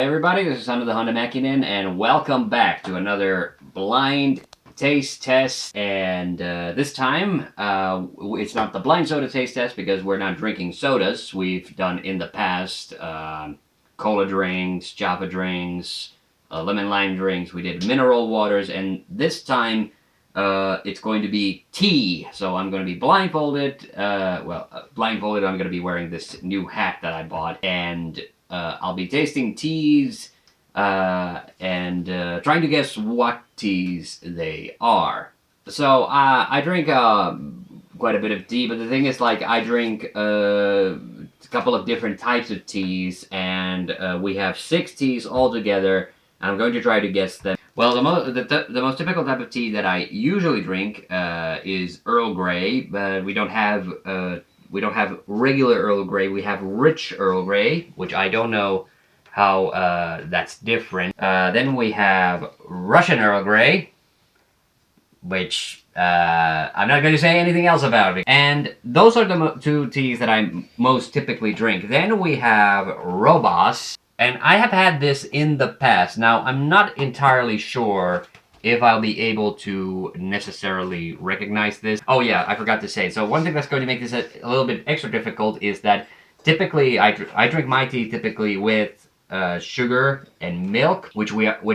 Hey everybody, this is TheHande, and welcome back to another blind taste test. And this time, it's not the blind soda taste test because we're not drinking sodas. We've done in the past cola drinks, Java drinks, lemon lime drinks. We did mineral waters, and this time it's going to be tea. So I'm going to be blindfolded. Blindfolded. I'm going to be wearing this new hat that I bought, and I'll be tasting teas and trying to guess what teas they are. So I drink quite a bit of tea, but the thing is, like, I drink a couple of different types of teas, and we have 6 teas altogether. And I'm going to try to guess them. Well, the most typical type of tea that I usually drink is Earl Grey, but we don't have regular Earl Grey. We have rich Earl Grey, which I don't know how that's different. Then we have Russian Earl Grey, which I'm not going to say anything else about it. And those are the 2 teas that I most typically drink. Then we have Robas, and I have had this in the past. Now, I'm not entirely sure if I'll be able to necessarily recognize this. Oh yeah, I forgot to say. So one thing that's going to make this a little bit extra difficult is that typically I drink my tea typically with sugar and milk, which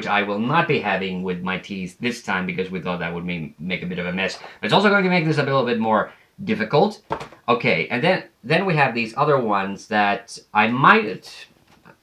I will not be having with my teas this time because we thought that would make a bit of a mess. But it's also going to make this a little bit more difficult. Okay, and then we have these other ones that I might.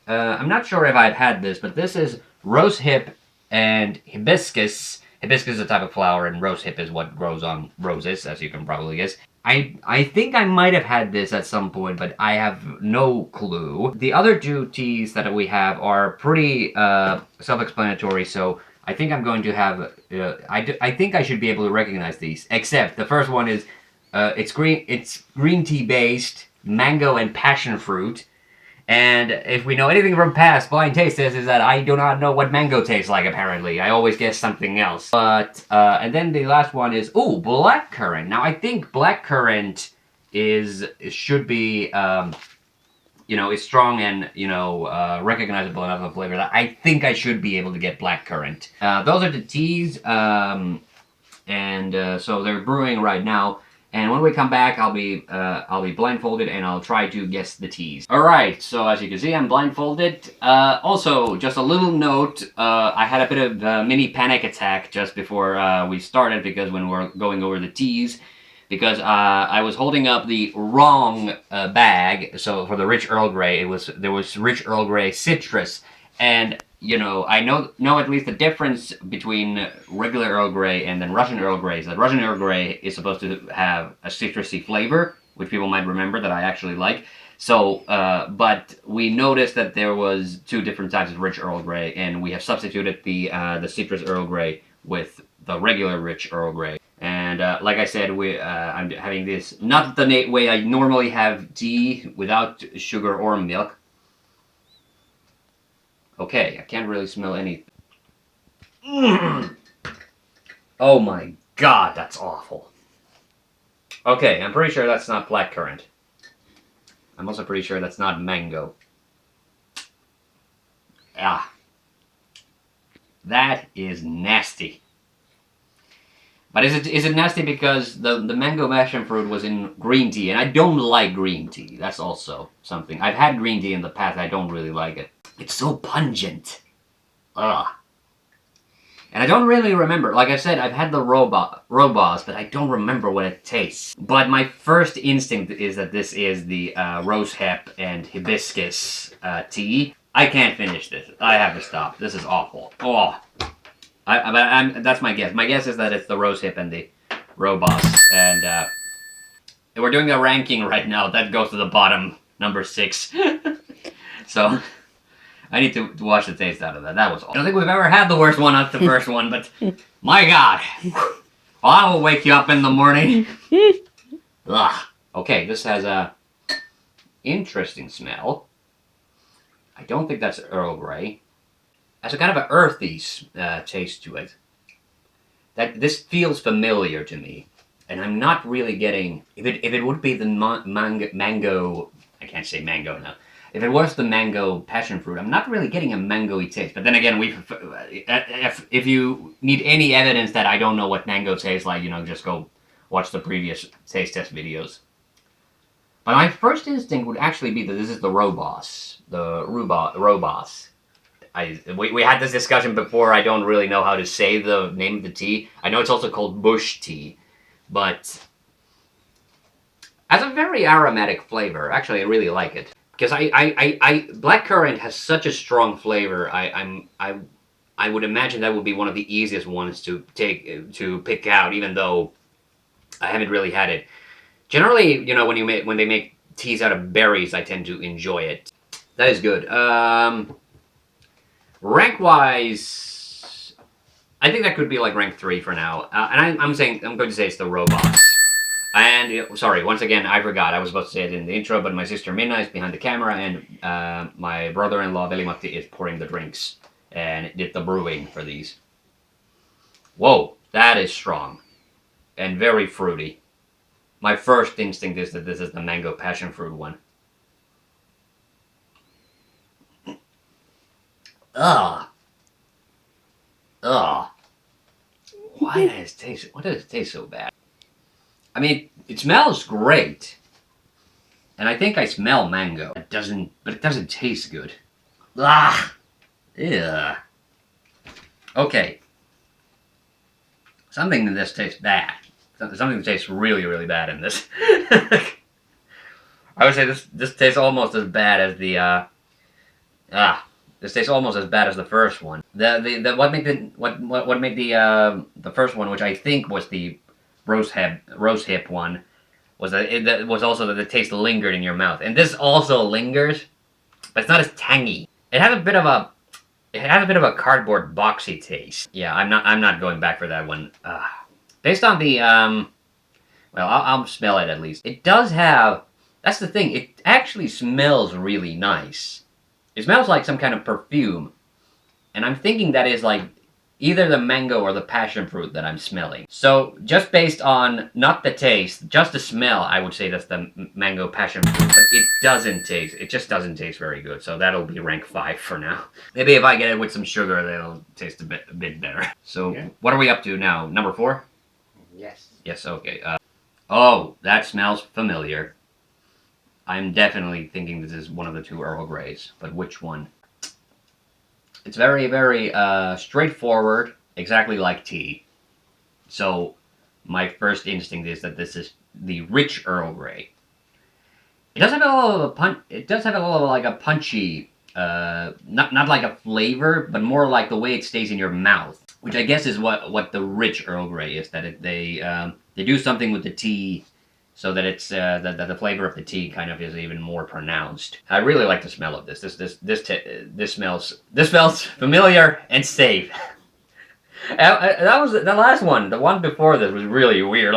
I'm not sure if I've had this, but this is rosehip and hibiscus. Hibiscus is a type of flower, and rosehip is what grows on roses, as you can probably guess. I think I might have had this at some point, but I have no clue. The other 2 teas that we have are pretty self-explanatory, so I think I'm going to have. I think I should be able to recognize these. Except the first one is it's green tea based, mango and passion fruit. And if we know anything from past blind taste tests, is that I do not know what mango tastes like, apparently. I always guess something else. But, and then the last one is, ooh, black currant. Now, I think black currant should be, is strong and, recognizable enough of flavor that I think I should be able to get black currant. Those are the teas, so they're brewing right now. And when we come back, I'll be blindfolded and I'll try to guess the teas. All right, so as you can see, I'm blindfolded. Also, just a little note: I had a bit of a mini panic attack just before we started because when we're going over the teas, because I was holding up the wrong bag. So for the rich Earl Grey, there was rich Earl Grey citrus, and I know at least the difference between regular Earl Grey and then Russian Earl Grey is that Russian Earl Grey is supposed to have a citrusy flavor, which people might remember that I actually like. So, but we noticed that there was 2 different types of rich Earl Grey, and we have substituted the citrus Earl Grey with the regular rich Earl Grey. And like I said, I'm having this not the way I normally have tea without sugar or milk. Okay, I can't really smell anything. Oh my god, that's awful. Okay, I'm pretty sure that's not blackcurrant. I'm also pretty sure that's not mango. Ah. That is nasty. But is it nasty because the mango passion fruit was in green tea, and I don't like green tea. That's also something. I've had green tea in the past, I don't really like it. It's so pungent. Ugh. And I don't really remember. Like I said, I've had the Robas, but I don't remember what it tastes. But my first instinct is that this is the rosehip and hibiscus tea. I can't finish this. I have to stop. This is awful. Oh. That's my guess. My guess is that it's the rosehip and the Robas. And we're doing a ranking right now. That goes to the bottom, number 6. So I need to wash the taste out of that. That was awful. I don't think we've ever had the worst one after the first one, but my god. Well, I will wake you up in the morning. Ugh. Okay, this has a interesting smell. I don't think that's Earl Grey. Has a kind of an earthy taste to it. This feels familiar to me, and I'm not really getting. If it would be the mango, I can't say mango now. if it was the mango passion fruit, I'm not really getting a mango-y taste. But then again, if you need any evidence that I don't know what mango tastes like, just go watch the previous taste test videos. But my first instinct would actually be that this is the Robos, the Robos. We had this discussion before. I don't really know how to say the name of the tea. I know it's also called bush tea, but has a very aromatic flavor. Actually, I really like it because black currant has such a strong flavor. I would imagine that would be one of the easiest ones to pick out, even though I haven't really had it. Generally, when they make teas out of berries, I tend to enjoy it. That is good. Rank wise, I think that could be like rank 3 for now. And I'm going to say it's the Robots. And sorry, once again, I forgot. I was supposed to say it in the intro, but my sister Minna is behind the camera, and my brother-in-law Veli-Matti is pouring the drinks and did the brewing for these. Whoa, that is strong and very fruity. My first instinct is that this is the mango passion fruit one. Ugh. Ugh. Why does it taste so bad? I mean, it smells great. And I think I smell mango. But it doesn't taste good. Ah. Yeah. Okay. Something in this tastes bad. Something that tastes really, really bad in this. I would say this tastes almost as bad as the this tastes almost as bad as the first one. What made the first one, which I think was the rose hip one, was that it was also that the taste lingered in your mouth, and this also lingers, but it's not as tangy. It has a bit of a cardboard boxy taste. Yeah, I'm not going back for that one. Based on the well, I'll smell it at least. It does have. That's the thing. It actually smells really nice. It smells like some kind of perfume, and I'm thinking that is like either the mango or the passion fruit that I'm smelling. So just based on not the taste, just the smell, I would say that's the mango passion fruit, but it just doesn't taste very good. So that'll be rank 5 for now. Maybe if I get it with some sugar, that'll taste a bit better. So yeah. What are we up to now? Number 4? Yes. Yes, okay. Oh, that smells familiar. I'm definitely thinking this is one of the 2 Earl Greys, but which one? It's very, very straightforward, exactly like tea. So my first instinct is that this is the rich Earl Grey. It does have a little of a punch. It does have a little like a punchy, not like a flavor, but more like the way it stays in your mouth, which I guess is what the rich Earl Grey is. That they do something with the tea, so that it's that the flavor of the tea kind of is even more pronounced. I really like the smell of this. This smells familiar and safe. That was the last one. The one before this was really weird.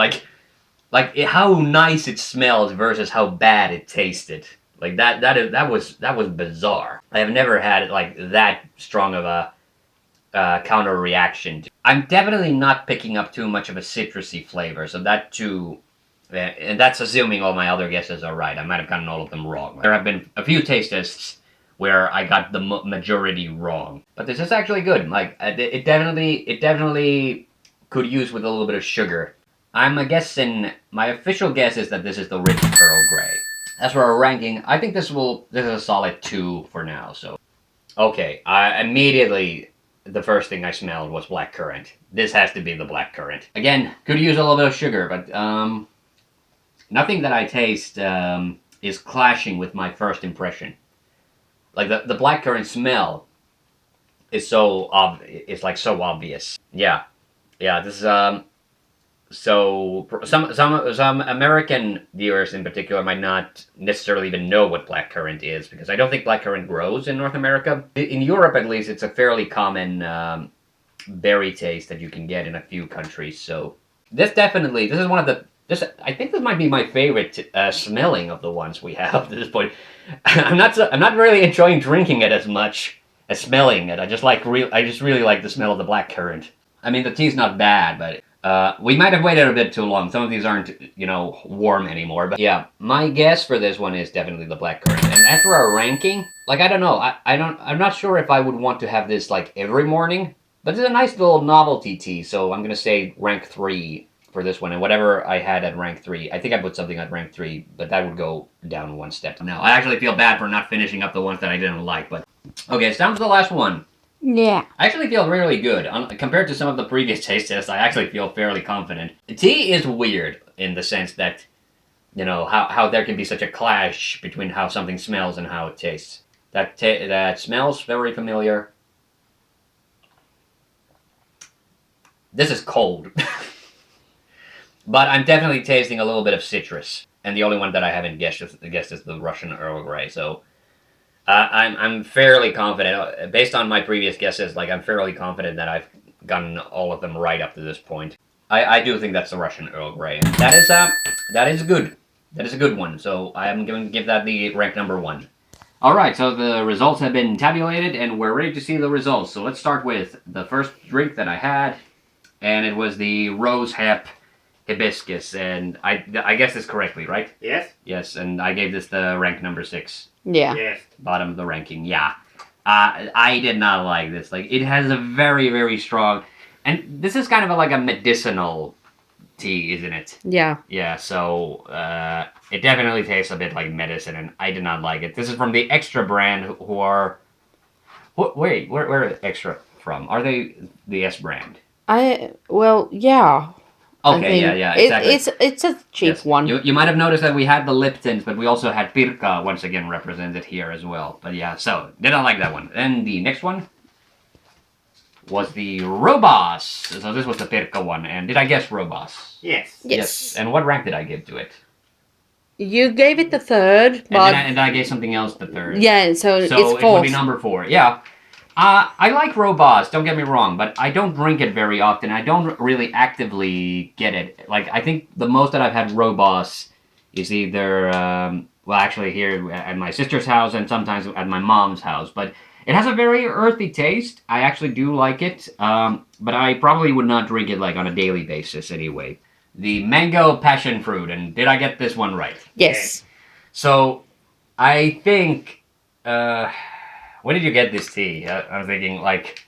How nice it smells versus how bad it tasted. Like that was bizarre. I have never had like that strong of a counter reaction. I'm definitely not picking up too much of a citrusy flavor, so that too. And that's assuming all my other guesses are right. I might have gotten all of them wrong. There have been a few taste tests where I got the majority wrong, but this is actually good. Like it definitely could use with a little bit of sugar. I'm guessing. My official guess is that this is the rich Earl Grey. That's where our ranking. I think this is a solid 2 for now. So, okay. Immediately the first thing I smelled was black currant. This has to be the black currant. Again, could use a little bit of sugar, but nothing that I taste is clashing with my first impression. Like the black currant smell is so obvious. Yeah, this is so some American viewers in particular might not necessarily even know what blackcurrant is, because I don't think blackcurrant grows in North America. In Europe, at least, it's a fairly common berry taste that you can get in a few countries. So this is one of the I think this might be my favorite smelling of the ones we have at this point. I'm not really enjoying drinking it as much as smelling it. I just really like the smell of the blackcurrant. I mean, the tea's not bad, but We might have waited a bit too long. Some of these aren't, warm anymore. But yeah, my guess for this one is definitely the black currant. And after our ranking, like, I don't know. I'm not sure if I would want to have this, like, every morning. But it's a nice little novelty tea, so I'm going to say rank 3 for this one. And whatever I had at rank 3, I think I put something at rank 3, but that would go down one step. No, I actually feel bad for not finishing up the ones that I didn't like. But okay, it's down to the last one. Yeah. I actually feel really good. Compared to some of the previous taste tests, I actually feel fairly confident. Tea is weird in the sense that, how there can be such a clash between how something smells and how it tastes. That smells very familiar. This is cold. But I'm definitely tasting a little bit of citrus. And the only one that I haven't guessed is the Russian Earl Grey, so... I'm fairly confident, based on my previous guesses, like, I'm fairly confident that I've gotten all of them right up to this point. I do think that's the Russian Earl Grey. And that is good. That is a good one, so I am going to give that the rank number 1. Alright, so the results have been tabulated, and we're ready to see the results. So let's start with the first drink that I had, and it was the Rose Hep Hibiscus, and I guessed this correctly, right? Yes. Yes, and I gave this the rank number 6. Yeah. Yes. Bottom of the ranking, yeah. I did not like this. Like, it has a very, very strong... And this is kind of like a medicinal tea, isn't it? Yeah. Yeah, so it definitely tastes a bit like medicine, and I did not like it. This is from the Extra brand, who are... Wait, where are Extra from? Are they the S brand? Well, yeah. Okay, yeah, exactly. It's a cheap one. You might have noticed that we had the Liptons, but we also had Pirka once again represented here as well. But yeah, so didn't like that one. Then the next one was the Robos. So this was the Pirka one. And did I guess Robos? Yes. Yes. And what rank did I give to it? You gave it the 3rd, but And I gave something else the 3rd. yeah, so it's 4th. It would be number 4. Yeah. I like Robos, don't get me wrong, but I don't drink it very often. I don't really actively get it. Like, I think the most that I've had Robos is either, well, actually here at my sister's house and sometimes at my mom's house. But it has a very earthy taste. I actually do like it, but I probably would not drink it, like, on a daily basis anyway. The Mango Passion Fruit, and did I get this one right? Yes. So, I think... when did you get this tea? I'm thinking, like...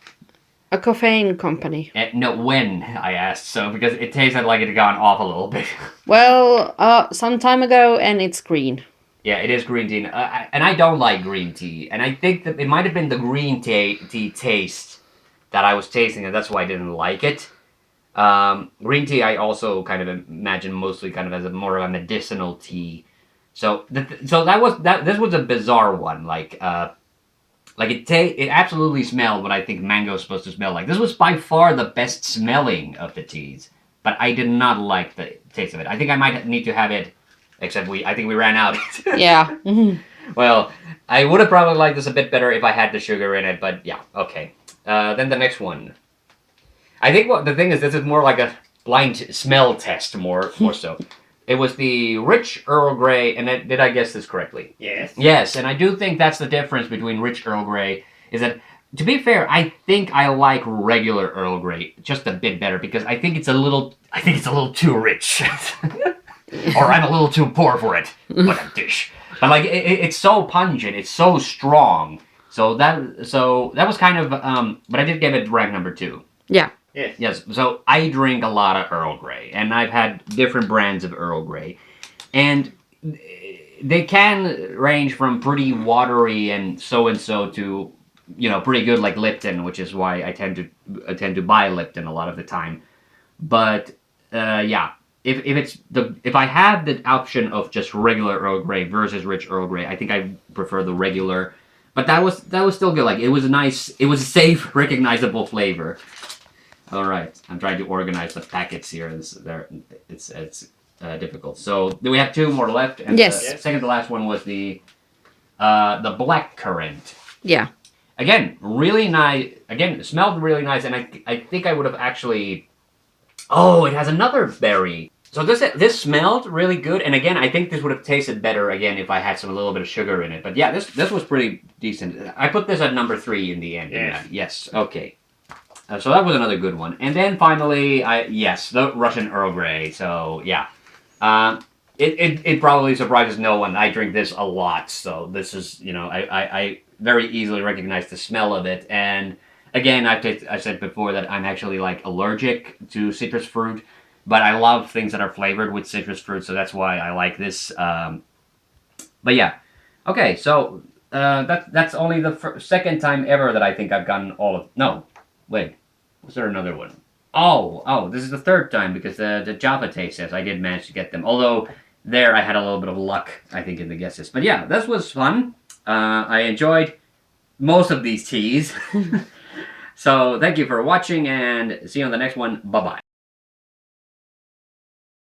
A caffeine company. No, when, I asked. So, because it tasted like it had gone off a little bit. Well, some time ago, and it's green. Yeah, it is green tea. And I don't like green tea. And I think that it might have been the green tea taste that I was tasting, and that's why I didn't like it. Green tea, I also kind of imagine mostly kind of as more of a medicinal tea. So, this was a bizarre one. Like, it absolutely smelled what I think mango is supposed to smell like. This was by far the best smelling of the teas, but I did not like the taste of it. I think I might need to have it, except I think we ran out. Yeah. Well, I would have probably liked this a bit better if I had the sugar in it, but yeah, okay. Then the next one. I think the thing is, this is more like a blind smell test, more so. It was the Rich Earl Grey, and did I guess this correctly? Yes. Yes, and I do think that's the difference between Rich Earl Grey, is that, to be fair, I think I like regular Earl Grey just a bit better, because I think it's a little too rich. Or I'm a little too poor for it. What a dish. But, like, it's so pungent, it's so strong. So that was kind of, but I did give it rank number 2. Yeah. Yes, so I drink a lot of Earl Grey, and I've had different brands of Earl Grey, and they can range from pretty watery and so to, pretty good like Lipton, which is why I tend to buy Lipton a lot of the time. But yeah, if I had the option of just regular Earl Grey versus Rich Earl Grey, I think I prefer the regular. But that was still good. Like, it was a safe, recognizable flavor. All right, I'm trying to organize the packets here. It's difficult. So do we have 2 more left? And yes. The second to last one was the black currant. Yeah. Again, really nice. Again, it smelled really nice, and I think I would have actually. Oh, it has another berry. So this smelled really good, and again, I think this would have tasted better again if I had a little bit of sugar in it. But yeah, this was pretty decent. I put this at number 3 in the end. Yes. Yes. Okay. So that was another good one. And then finally, yes, the Russian Earl Grey. So yeah, um, it probably surprises no one. I drink this a lot, so this is I very easily recognize the smell of it. And again, I said before that I'm actually like allergic to citrus fruit, but I love things that are flavored with citrus fruit, so that's why I like this. But yeah, okay, so that's only the second time ever that I think I've gotten all of. No, wait, was there another one? Oh, this is the third time because the Java taste test I did manage to get them. Although there I had a little bit of luck, I think, in the guesses. But yeah, this was fun. I enjoyed most of these teas. So thank you for watching and see you on the next one. Bye bye.